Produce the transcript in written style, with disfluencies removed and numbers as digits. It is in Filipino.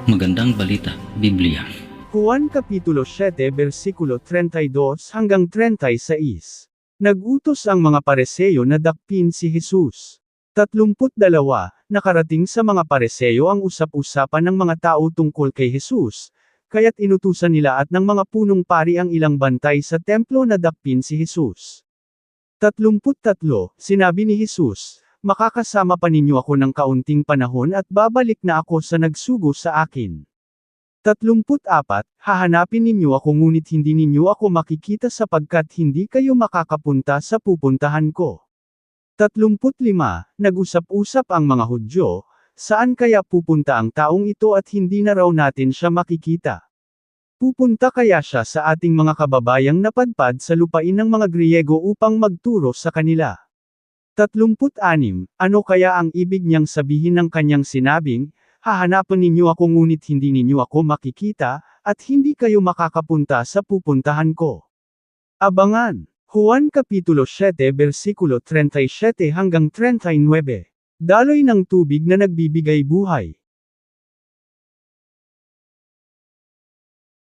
Magandang balita, Biblia. Juan Kapitulo 7 versikulo 32 hanggang 36. Nagutos ang mga Pareseyo na dakpin si Jesus. 32. Nakarating sa mga Pareseyo ang usap-usapan ng mga tao tungkol kay Jesus, kaya't inutusan nila at ng mga punong pari ang ilang bantay sa templo na dakpin si Jesus. 33. Sinabi ni Jesus, "Makakasama pa ninyo ako ng kaunting panahon at babalik na ako sa nagsugo sa akin." 34. Hahanapin ninyo ako ngunit hindi ninyo ako makikita sapagkat hindi kayo makakapunta sa pupuntahan ko. 35. Nag-usap-usap ang mga Hudyo, saan kaya pupunta ang taong ito at hindi na raw natin siya makikita? Pupunta kaya siya sa ating mga kababayang napadpad sa lupain ng mga Griego upang magturo sa kanila? 36. Ano kaya ang ibig niyang sabihin ng kanyang sinabing, "Hahanapan ninyo ako ngunit hindi ninyo ako makikita, at hindi kayo makakapunta sa pupuntahan ko"? Abangan! Juan Kapitulo 7 versikulo 37 hanggang 39. Daloy ng tubig na nagbibigay buhay.